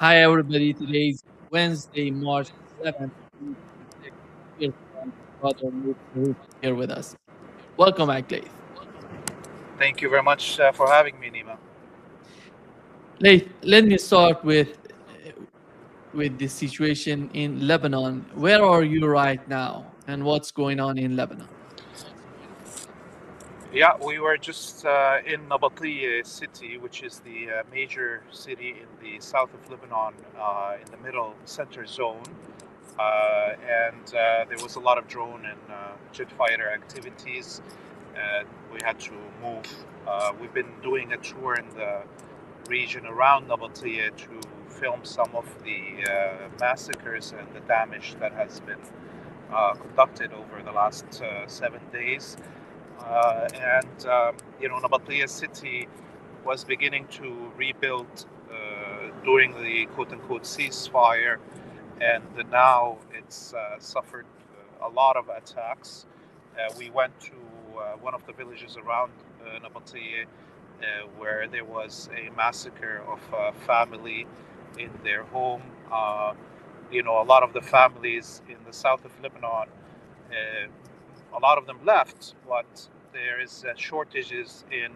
Hi, everybody. Today is Wednesday, March 7th, 2026. We're from brother Laith Marouf here with us. Welcome back, Laith. Thank you very much for having me, Nima. Laith, let me start with the situation in Lebanon. Where are you right now, and what's going on in Lebanon? Yeah, we were just in Nabatea city, which is the major city in the south of Lebanon, in the middle center zone. And there was a lot of drone and jet fighter activities. We had to move. We've been doing a tour in the region around Nabatea to film some of the massacres and the damage that has been conducted over the last 7 days. Nabatea city was beginning to rebuild during the quote-unquote ceasefire, and now it's suffered a lot of attacks. We went to one of the villages around Nabatea, where there was a massacre of a family in their home. A lot of the families in the south of Lebanon, a lot of them left, but there is shortages in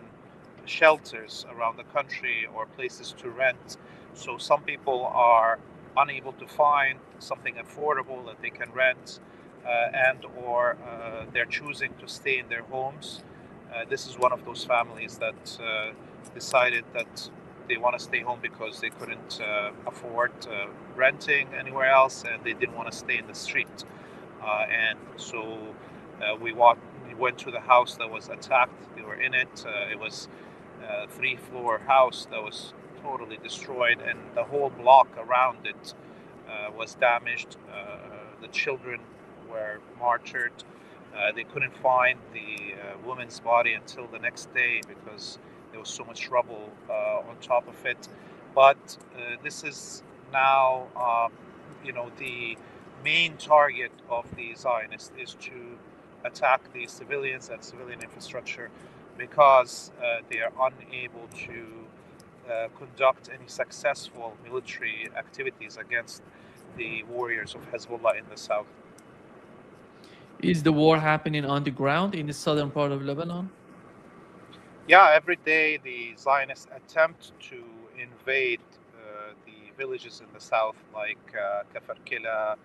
shelters around the country or places to rent. So some people are unable to find something affordable that they can rent, and or they're choosing to stay in their homes. This is one of those families that decided that they want to stay home because they couldn't afford renting anywhere else, and they didn't want to stay in the street. And so we went to the house that was attacked. They were in it. It was a three-floor house that was totally destroyed, and the whole block around it was damaged. The children were martyred. They couldn't find the woman's body until the next day because there was so much rubble on top of it. But this is now, the main target of the Zionists is to attack the civilians and civilian infrastructure because they are unable to conduct any successful military activities against the warriors of Hezbollah in the south. Is the war happening on the ground in the southern part of Lebanon? Yeah, every day the Zionists attempt to invade the villages in the south, like Kafar Kila,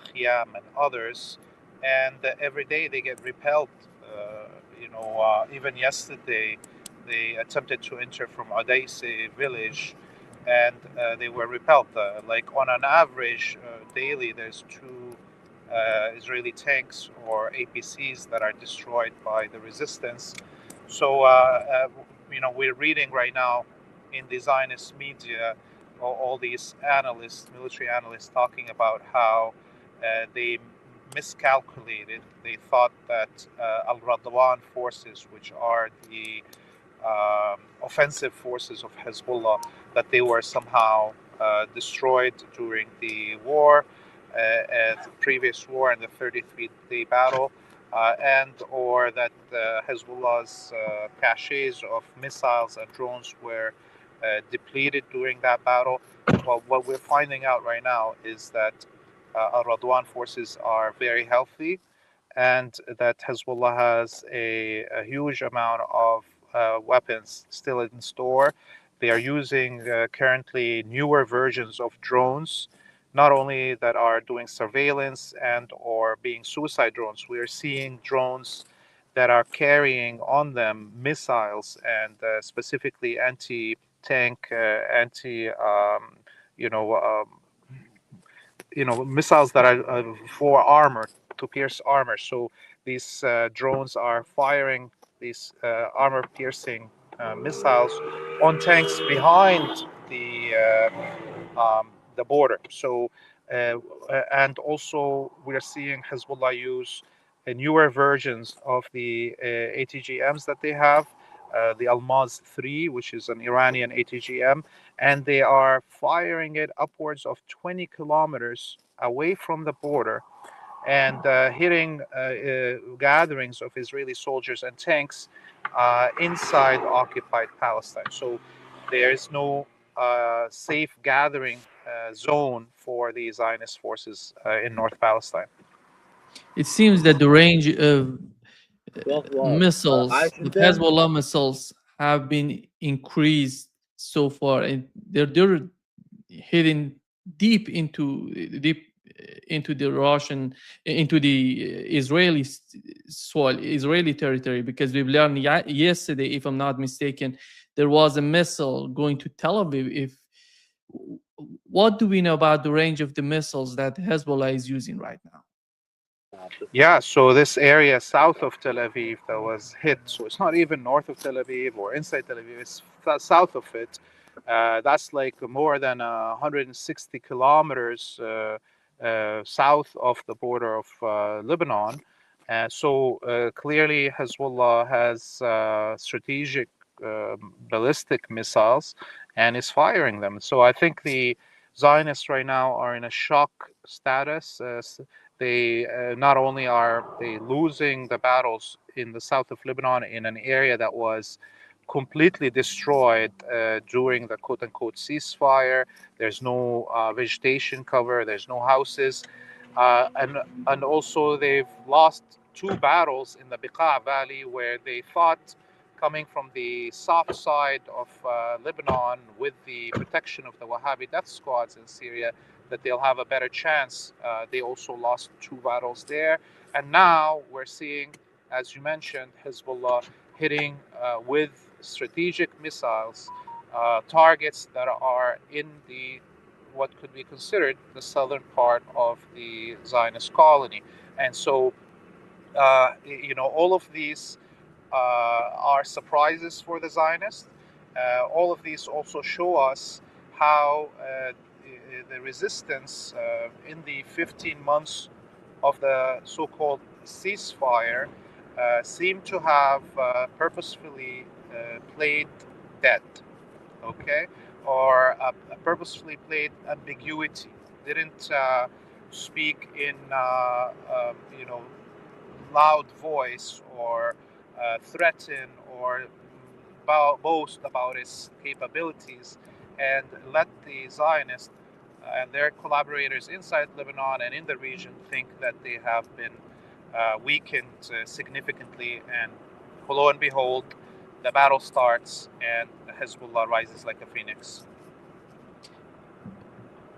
Khiam, and others, and every day they get repelled. Even yesterday, they attempted to enter from Odeise village, and they were repelled. Like on an average daily, there's two Israeli tanks or APCs that are destroyed by the resistance. So, we're reading right now in the Zionist media all these analysts, military analysts, talking about how they miscalculated. They thought that Al Radwan forces, which are the offensive forces of Hezbollah, that they were somehow destroyed during the war, the previous war and the 33-day battle, and or that Hezbollah's caches of missiles and drones were depleted during that battle. Well, what we're finding out right now is that Al Radwan forces are very healthy, and that Hezbollah has a huge amount of weapons still in store. They are using currently newer versions of drones, not only that are doing surveillance and or being suicide drones. We are seeing drones that are carrying on them missiles and specifically anti-tank, anti, you know, um, missiles that are for armor, to pierce armor. So these drones are firing these armor-piercing missiles on tanks behind the border. So and also we are seeing Hezbollah use newer versions of the ATGMs that they have. The Almaz 3, which is an Iranian ATGM, and they are firing it upwards of 20 kilometers away from the border and hitting gatherings of Israeli soldiers and tanks inside occupied Palestine. So there is no safe gathering zone for the Zionist forces in North Palestine. It seems that the range of missiles, of Hezbollah missiles, have been increased so far, and they're hitting deep into the Russian, into the Israeli soil, Israeli territory, because we've learned yesterday, if I'm not mistaken, there was a missile going to Tel Aviv. What do we know about the range of the missiles that Hezbollah is using right now? Yeah, so this area south of Tel Aviv that was hit, so it's not even north of Tel Aviv or inside Tel Aviv, it's south of it. That's like more than 160 kilometers south of the border of Lebanon. So clearly Hezbollah has strategic ballistic missiles and is firing them. So I think the Zionists right now are in a shock status. They not only are they losing the battles in the south of Lebanon in an area that was completely destroyed during the quote-unquote ceasefire. There's no vegetation cover. There's no houses, and also they've lost two battles in the Beqa Valley where they thought, coming from the soft side of Lebanon with the protection of the Wahhabi death squads in Syria, that they'll have a better chance. They also lost two battles there. And now we're seeing, as you mentioned, Hezbollah hitting with strategic missiles targets that are in the what could be considered the southern part of the Zionist colony. And so, all of these are surprises for the Zionists. All of these also show us how the resistance in the 15 months of the so-called ceasefire seemed to have purposefully played dead, okay, or purposefully played ambiguity, didn't speak in loud voice or threaten or boast about its capabilities, and let the Zionists and their collaborators inside Lebanon and in the region think that they have been weakened significantly. And lo and behold, the battle starts and Hezbollah rises like a phoenix.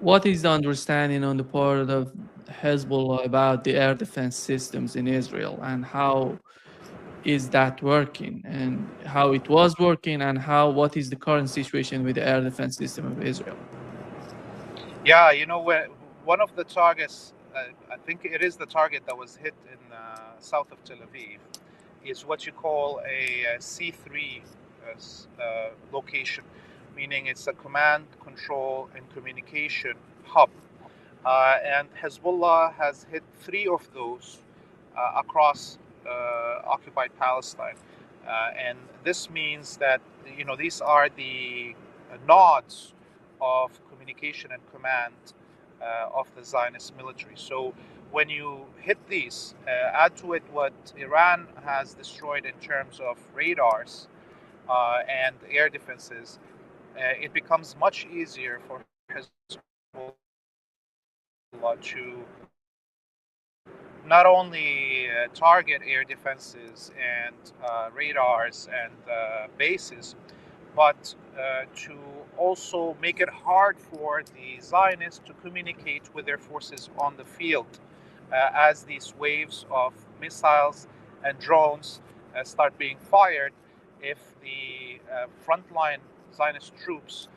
What is the understanding on the part of Hezbollah about the air defense systems in Israel, and how is that working, and how it was working, and what is the current situation with the air defense system of Israel? Yeah, one of the targets, I think it is the target that was hit in south of Tel Aviv, is what you call a C3 location, meaning it's a command, control, and communication hub. And Hezbollah has hit three of those across occupied Palestine. And this means that, these are the nodes of communication and command of the Zionist military. So when you hit these, add to it what Iran has destroyed in terms of radars and air defenses, it becomes much easier for Hezbollah to not only target air defenses and radars and bases, but to also make it hard for the Zionists to communicate with their forces on the field as these waves of missiles and drones start being fired. If the frontline Zionist troops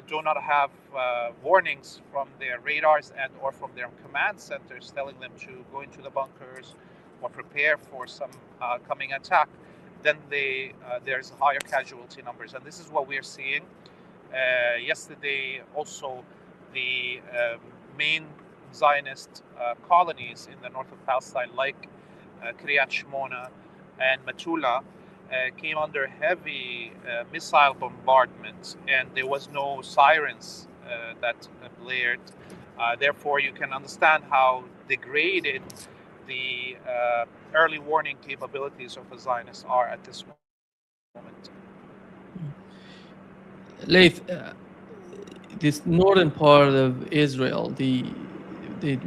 do not have warnings from their radars and or from their command centers telling them to go into the bunkers or prepare for some coming attack, then there's higher casualty numbers. And this is what we are seeing. Yesterday, also, the main Zionist colonies in the north of Palestine, like Kiryat Shmona and Metula, came under heavy missile bombardment, and there was no sirens that blared. Therefore, you can understand how degraded the early warning capabilities of the Zionists are at this moment. Laith, this northern part of Israel,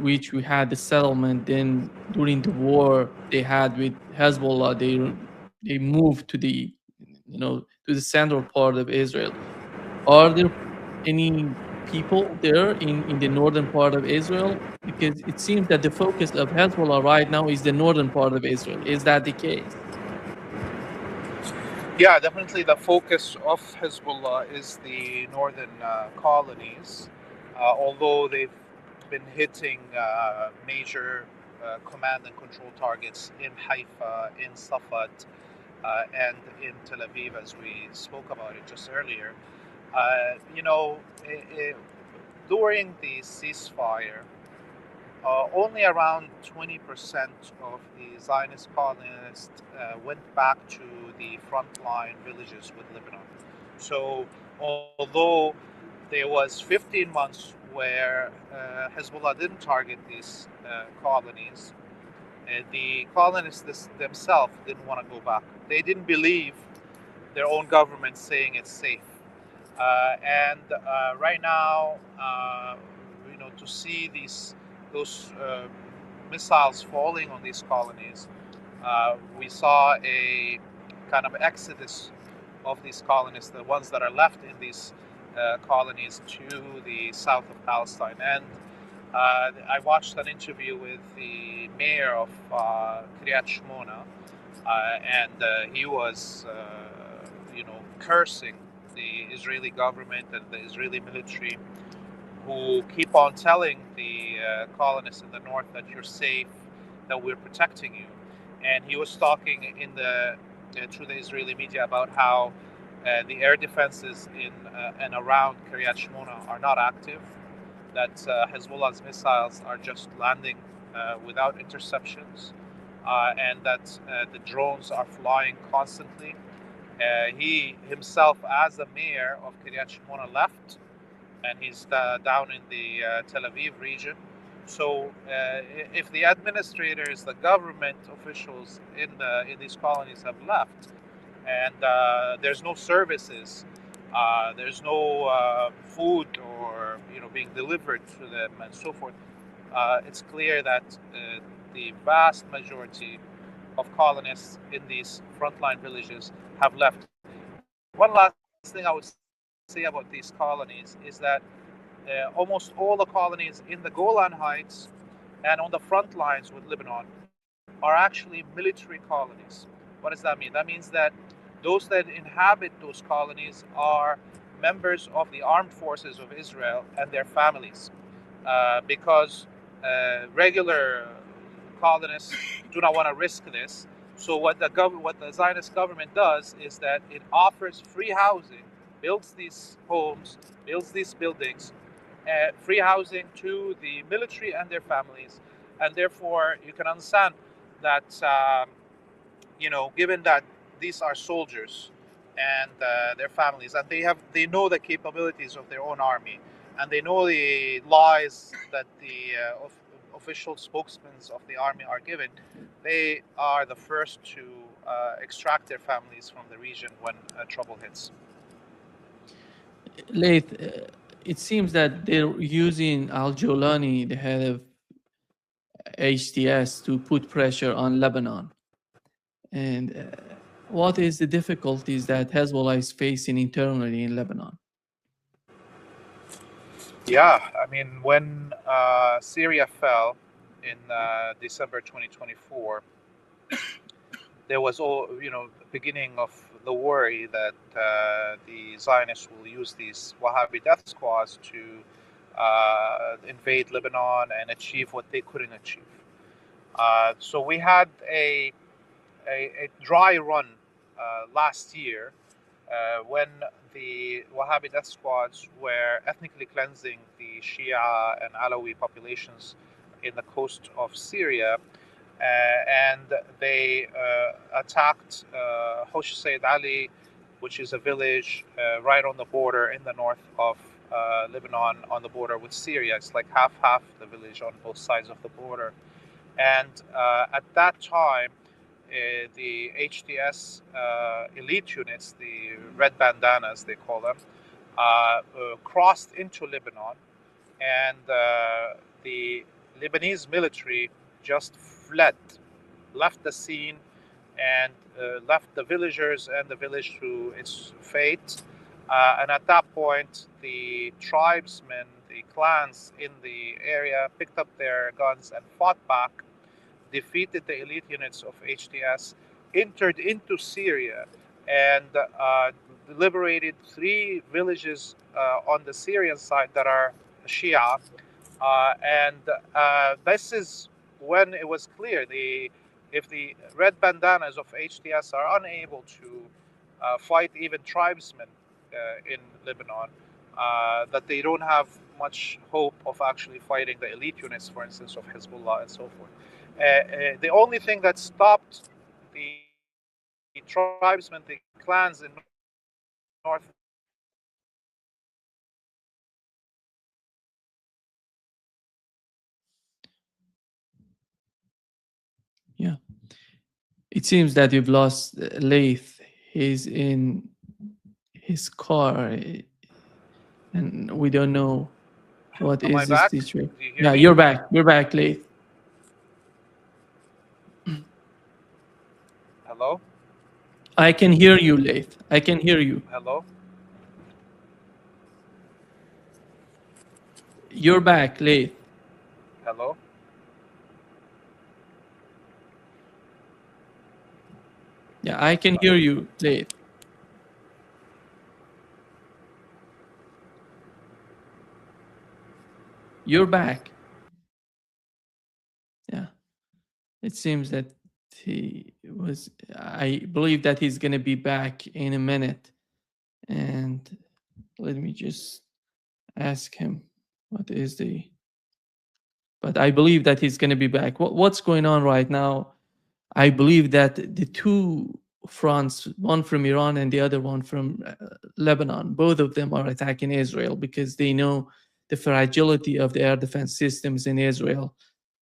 which we had the settlement. Then during the war they had with Hezbollah, they moved to the to the central part of Israel. Are there any people there in the northern part of Israel? Because it seems that the focus of Hezbollah right now is the northern part of Israel. Is that the case? Yeah, definitely the focus of Hezbollah is the northern colonies, although they've been hitting major command and control targets in Haifa, in Safat, and in Tel Aviv, as we spoke about it just earlier. You know, during the ceasefire, only around 20% of the Zionist colonists went back to the frontline villages with Lebanon. So, although there was 15 months where Hezbollah didn't target these colonies, the colonists themselves didn't want to go back. They didn't believe their own government saying it's safe. And right now, to see those missiles falling on these colonies, we saw a kind of exodus of these colonists, the ones that are left in these colonies, to the south of Palestine. And I watched an interview with the mayor of Kiryat Shmona, and he was, cursing the Israeli government and the Israeli military, who keep on telling the colonists in the north that you're safe, that we're protecting you. And he was talking through the Israeli media about how the air defenses in and around Kiryat Shmona are not active, that Hezbollah's missiles are just landing without interceptions, and that the drones are flying constantly. He himself, as the mayor of Kiryat Shmona, left, and he's down in the Tel Aviv region. So if the administrators, the government officials in these colonies have left, and there's no services, there's no food or being delivered to them and so forth, it's clear that the vast majority of colonists in these frontline villages have left. One last thing I would say about these colonies is that almost all the colonies in the Golan Heights and on the front lines with Lebanon are actually military colonies. What does that mean? That means that those that inhabit those colonies are members of the armed forces of Israel and their families, because regular colonists do not want to risk this. So what the Zionist government does is that it offers free housing, builds these homes, builds these buildings, free housing to the military and their families, and therefore you can understand that given that these are soldiers and their families, and they know the capabilities of their own army, and they know the lies that the official spokesmen of the army are given, they are the first to extract their families from the region when trouble hits. Laith, it seems that they're using Al Jolani, the head of HTS, to put pressure on Lebanon. And what is the difficulties that Hezbollah is facing internally in Lebanon? Yeah, I mean, when Syria fell in December 2024, there was beginning of the worry that the Zionists will use these Wahhabi death squads to invade Lebanon and achieve what they couldn't achieve. So we had a dry run last year when the Wahhabi death squads were ethnically cleansing the Shia and Alawi populations in the coast of Syria. And they attacked Hosh Said Ali, which is a village right on the border in the north of Lebanon, on the border with Syria. It's like half the village on both sides of the border. And at that time, the HTS elite units, the red bandanas they call them, crossed into Lebanon, and the Lebanese military just fled, left the scene, and left the villagers and the village to its fate. And at that point, the tribesmen, the clans in the area, picked up their guns and fought back, defeated the elite units of HTS, entered into Syria, and liberated three villages on the Syrian side that are Shia. And this is when it was clear if the red bandanas of HTS are unable to fight even tribesmen in Lebanon, that they don't have much hope of actually fighting the elite units, for instance, of Hezbollah and so forth. The only thing that stopped the tribesmen, the clans in North Yeah. It seems that you've lost Laith. He's in his car, and we don't know what Am I is the back? situation. Do you hear Yeah, me? you're back. You're back, Laith. Hello? I can hear you, Laith. I can hear you. Hello? You're back, Laith. Hello? Yeah, I can hear you, Laith. You're back. Yeah. It seems that he was, I believe that he's going to be back in a minute. And let me just ask him what is the, but I believe that he's going to be back. What's going on right now? I believe that the two fronts, one from Iran and the other one from Lebanon, both of them are attacking Israel because they know the fragility of the air defense systems in Israel.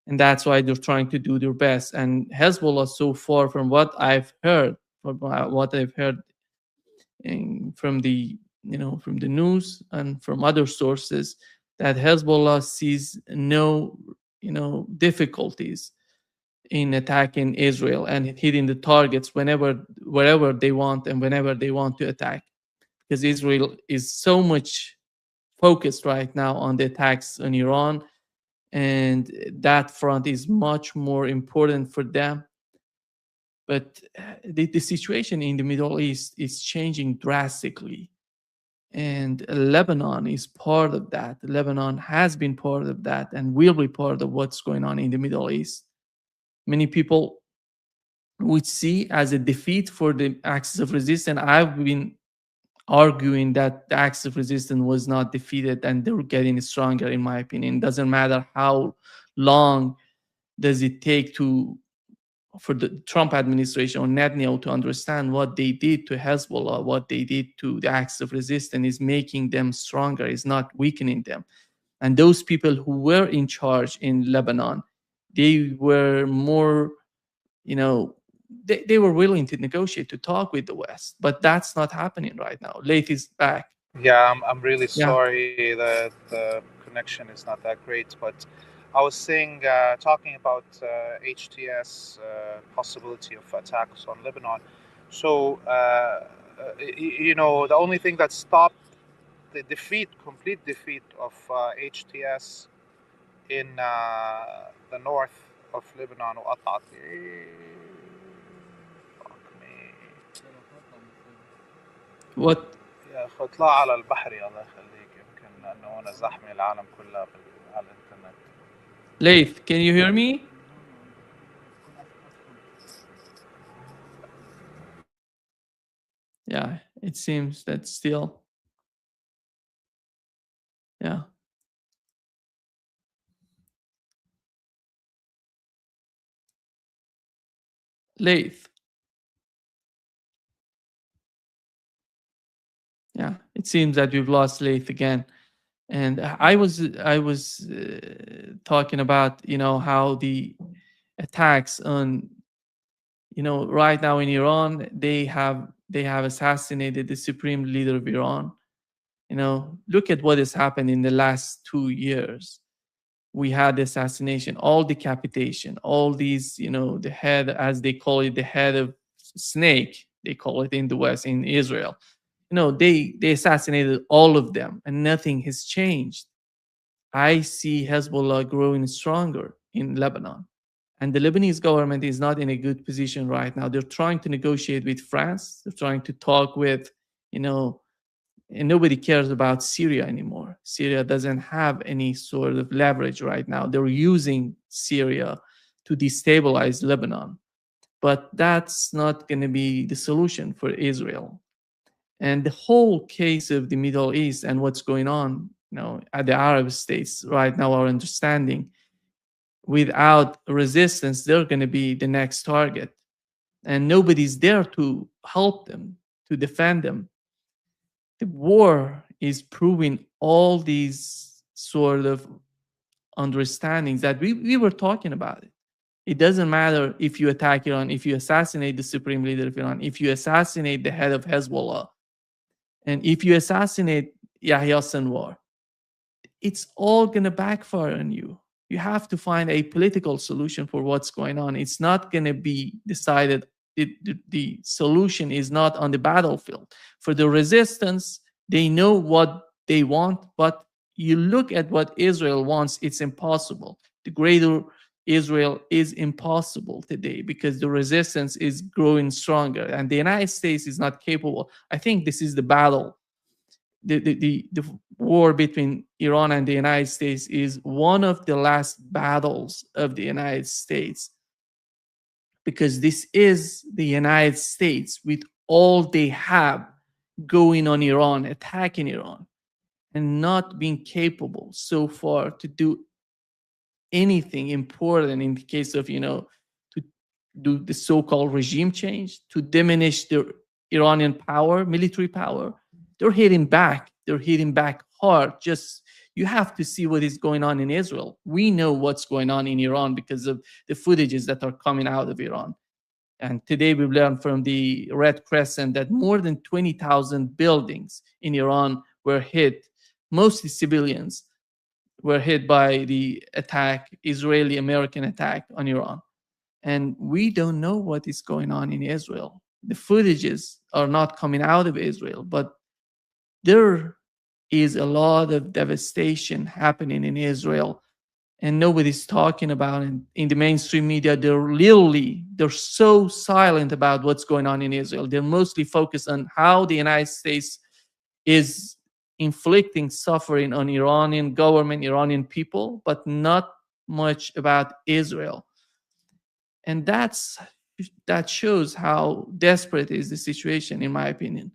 And that's why they're trying to do their best. And Hezbollah, so far, from what I've heard, from the from the news and from other sources, that Hezbollah sees no difficulties in attacking Israel and hitting the targets wherever they want and whenever they want to attack, because Israel is so much focused right now on the attacks on Iran, and that front is much more important for them. But the situation in the Middle East is changing drastically, and Lebanon is part of that. Lebanon has been part of that and will be part of what's going on in the Middle East. Many people would see as a defeat for the axis of resistance. I've been arguing that the axis of resistance was not defeated and they were getting stronger, in my opinion. It doesn't matter how long does it take for the Trump administration or Netanyahu to understand what they did to Hezbollah, what they did to the axis of resistance is making them stronger, is not weakening them. And those people who were in charge in Lebanon, they were more, they were willing to negotiate, to talk with the West. But that's not happening right now. Laith is back. Yeah, I'm really Yeah. sorry that the connection is not that great, but I was saying, talking about HTS possibility of attacks on Lebanon. So, the only thing that stopped the complete defeat of HTS in the north of Lebanon, وقطعت fuck me. What? يا أخي اطلع على البحر الله يخليك، يمكن لأنه هنا زحمة العالم كلها على الإنترنت. Laith, can you hear me? Yeah, it seems that still. Yeah. Laith. Yeah, it seems that we've lost Laith again. And I was talking about how the attacks on right now in Iran, they have assassinated the supreme leader of Iran, Look at what has happened in the last 2 years. We had the assassination, all decapitation, all these, the head, as they call it, the head of snake, they call it in the West, in Israel. They assassinated all of them, and nothing has changed. I see Hezbollah growing stronger in Lebanon. And the Lebanese government is not in a good position right now. They're trying to negotiate with France. They're trying to talk with, and nobody cares about Syria anymore. Syria doesn't have any sort of leverage right now. They're using Syria to destabilize Lebanon. But that's not going to be the solution for Israel. And the whole case of the Middle East and what's going on, at the Arab states right now, our understanding, without resistance, they're going to be the next target. And nobody's there to help them, to defend them. The war is proving all these sort of understandings that we were talking about it. It doesn't matter if you attack Iran, if you assassinate the supreme leader of Iran, if you assassinate the head of Hezbollah, and if you assassinate Yahya Sinwar, it's all going to backfire on you. You have to find a political solution for what's going on. It's not going to be decided. The solution is not on the battlefield. For the resistance, they know what they want, but you look at what Israel wants, it's impossible. The greater Israel is impossible today because the resistance is growing stronger and the United States is not capable. I think this is the battle. The war between Iran and the United States is one of the last battles of the United States, because this is the United States with all they have going on Iran, attacking Iran, and not being capable so far to do anything important in the case of, to do the so-called regime change, to diminish the Iranian power, military power. They're hitting back. They're hitting back hard. Just, you have to see what is going on in Israel. We know what's going on in Iran because of the footages that are coming out of Iran. And today we've learned from the Red Crescent that more than 20,000 buildings in Iran were hit, mostly civilians, were hit by the attack, Israeli-American attack on Iran. And we don't know what is going on in Israel. The footages are not coming out of Israel, but there is a lot of devastation happening in Israel, and nobody's talking about it. In the mainstream media, they're so silent about what's going on in Israel. They're mostly focused on how the United States is inflicting suffering on Iranian government, Iranian people, but not much about Israel. And that shows how desperate is the situation, in my opinion.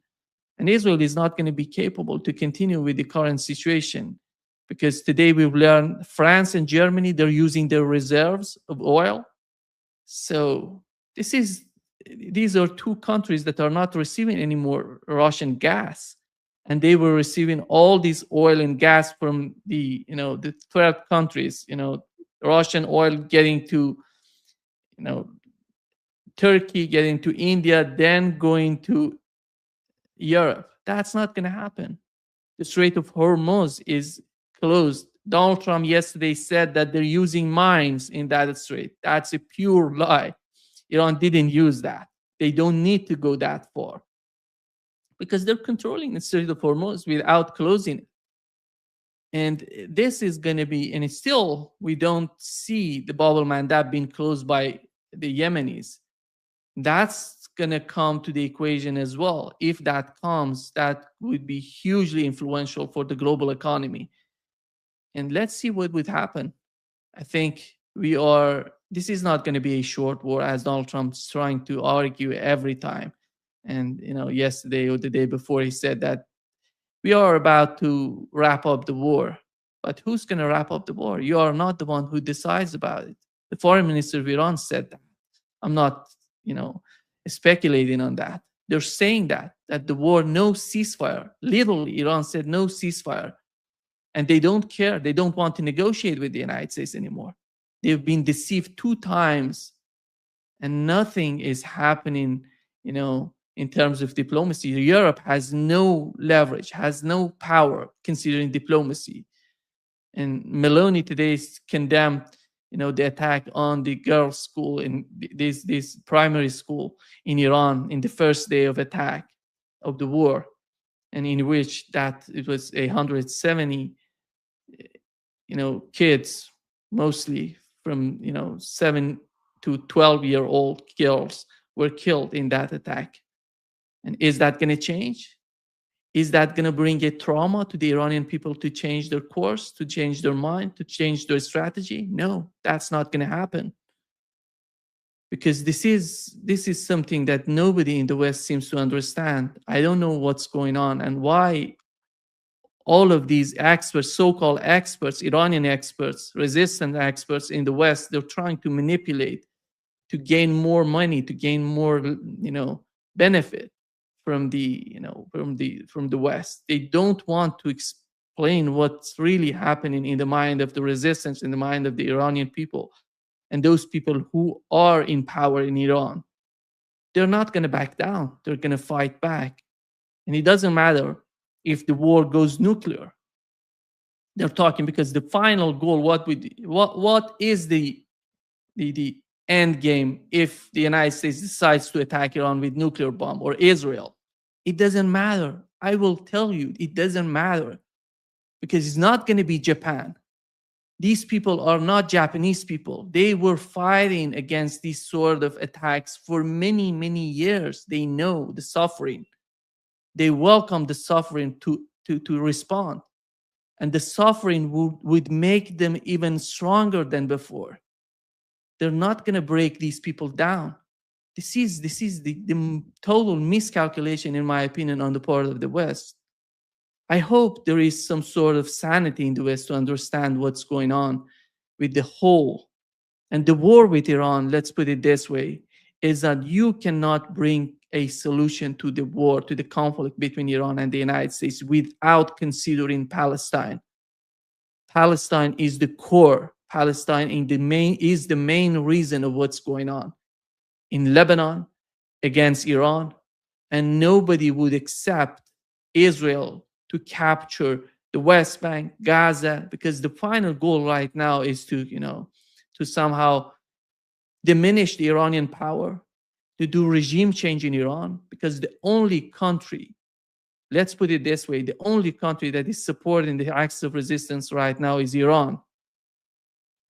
And Israel is not going to be capable to continue with the current situation, because today we've learned France and Germany, they're using their reserves of oil. So these are two countries that are not receiving any more Russian gas, and they were receiving all this oil and gas from the third countries. Russian oil getting to Turkey, getting to India, then going to Europe. That's not going to happen. The Strait of Hormuz is closed. Donald Trump yesterday said that they're using mines in that strait. That's a pure lie. Iran didn't use that. They don't need to go that far because they're controlling the Strait of Hormuz without closing it. And this is going to be, and still we don't see the Bab al-Mandab being closed by the Yemenis. That's going to come to the equation as well. If that comes, that would be hugely influential for the global economy. And let's see what would happen. I think this is not going to be a short war, as Donald Trump's trying to argue every time. And, yesterday or the day before, he said that we are about to wrap up the war. But who's going to wrap up the war? You are not the one who decides about it. The foreign minister of Iran said that. I'm not, speculating on that. They're saying that the war, no ceasefire. Literally, Iran said no ceasefire. And they don't care. They don't want to negotiate with the United States anymore. They've been deceived 2 times, and nothing is happening, in in terms of diplomacy. Europe has no leverage, has no power considering diplomacy. And Meloni today condemned, the attack on the girls' school in this primary school in Iran in the first day of attack of the war, and in which that it was 170, kids, mostly from 7 to 12-year-old girls, were killed in that attack. And is that going to change? Is that going to bring a trauma to the Iranian people to change their course, to change their mind, to change their strategy? No, that's not going to happen. Because this is something that nobody in the West seems to understand. I don't know what's going on and why all of these experts, so-called experts, Iranian experts, resistant experts in the West, they're trying to manipulate to gain more money, to gain more, benefit from the West. They don't want to explain what's really happening in the mind of the resistance, in the mind of the Iranian people, and those people who are in power in Iran. They're not going to back down. They're going to fight back, and it doesn't matter if the war goes nuclear. They're talking because the final goal, what is the end game if the United States decides to attack Iran with nuclear bomb, or Israel? It doesn't matter. I will tell you, it doesn't matter, because it's not going to be Japan. These people are not Japanese people. They were fighting against these sort of attacks for many, many years. They know the suffering. They welcome the suffering to respond. And the suffering would make them even stronger than before. They're not going to break these people down. This is the total miscalculation, in my opinion, on the part of the West. I hope there is some sort of sanity in the West to understand what's going on with the whole. And the war with Iran, let's put it this way, is that you cannot bring a solution to the war, to the conflict between Iran and the United States without considering Palestine. Palestine is the core. Palestine is the main reason of what's going on in Lebanon against Iran, and nobody would accept Israel to capture the West Bank, Gaza, because the final goal right now is to somehow diminish the Iranian power, to do regime change in Iran, because the only country, let's put it this way, the only country that is supporting the acts of resistance right now is Iran.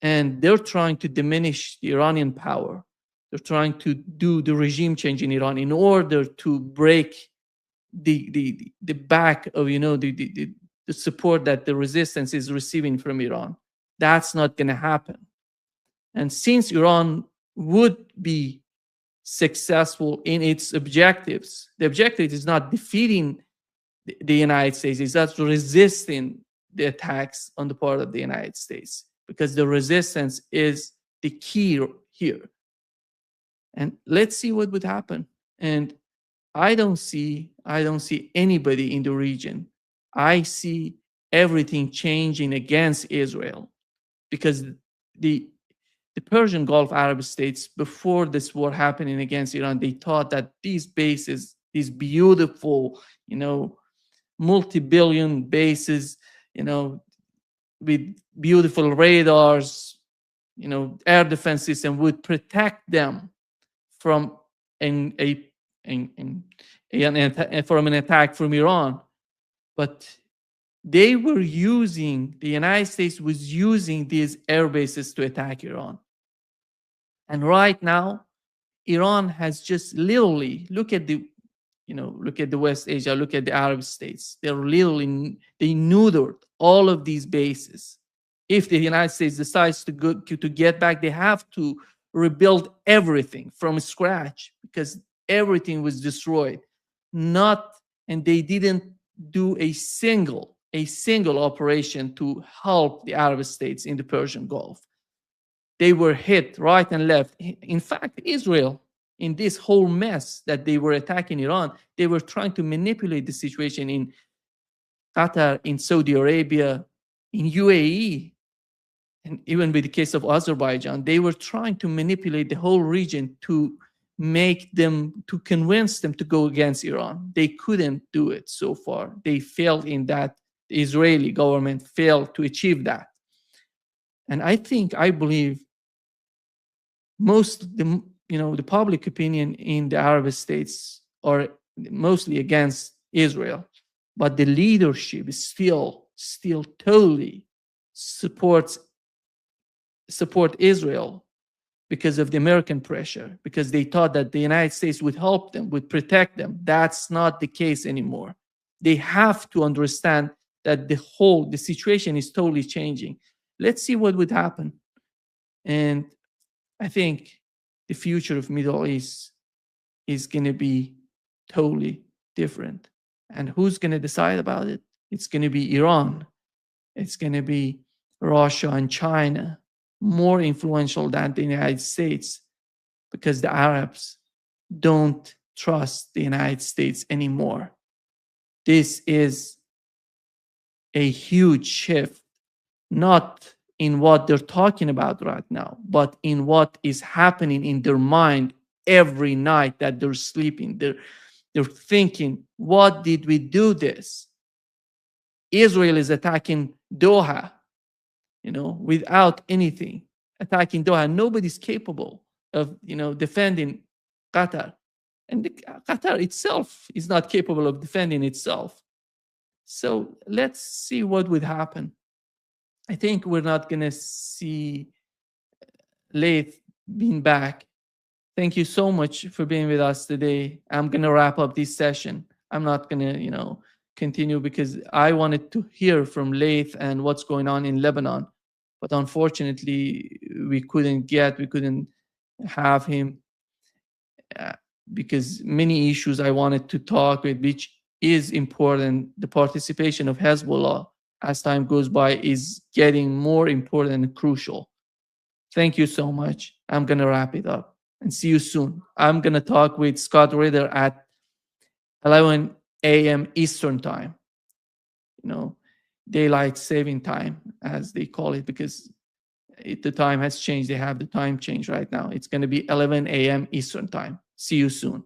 And they're trying to diminish the Iranian power. They're trying to do the regime change in Iran in order to break the back of the support that the resistance is receiving from Iran. That's not going to happen. And since Iran would be successful in its objectives, the objective is not defeating the United States, it's not resisting the attacks on the part of the United States, because the resistance is the key here. And let's see what would happen. And I don't see anybody in the region. I see everything changing against Israel, because the Persian Gulf Arab states, before this war happening against Iran, they thought that these bases, these beautiful, multi-billion bases, with beautiful radars, air defense system, would protect them from an attack from Iran. But the United States was using these air bases to attack Iran. And right now, Iran has just literally, look at the West Asia, look at the Arab states. They neutered all of these bases. If the United States decides to get back, they have to rebuild everything from scratch, because everything was destroyed. And they didn't do a single operation to help the Arab states in the Persian Gulf. They were hit right and left. In fact, Israel, in this whole mess that they were attacking Iran, they were trying to manipulate the situation in Qatar, in Saudi Arabia, in UAE, and even with the case of Azerbaijan. They were trying to manipulate the whole region to make them, to convince them to go against Iran. They couldn't do it so far. They failed in that. The Israeli government failed to achieve that. And I believe the public opinion in the Arab states are mostly against Israel, but the leadership is still totally support Israel because of the American pressure, because they thought that the United States would help them, would protect them. That's not the case anymore. They have to understand that the situation is totally changing. Let's see what would happen. And I think the future of Middle East is going to be totally different. And who's going to decide about it? It's going to be Iran. It's going to be Russia and China, more influential than the United States, because the Arabs don't trust the United States anymore. This is a huge shift, not in what they're talking about right now, but in what is happening in their mind every night that they're sleeping. They're thinking, what did we do this? Israel is attacking Doha, without anything, attacking Doha. Nobody's capable of, defending Qatar. And Qatar itself is not capable of defending itself. So let's see what would happen. I think we're not going to see Laith being back. Thank you so much for being with us today. I'm going to wrap up this session. I'm not going to, continue because I wanted to hear from Laith and what's going on in Lebanon. But unfortunately, we couldn't have him because many issues I wanted to talk with, which is important. The participation of Hezbollah as time goes by is getting more important and crucial. Thank you so much. I'm going to wrap it up and see you soon. I'm going to talk with Scott Ritter at 11 a.m. Eastern time, daylight saving time, as they call it, because the time has changed. They have the time change right now. It's going to be 11 a.m. Eastern time. See you soon.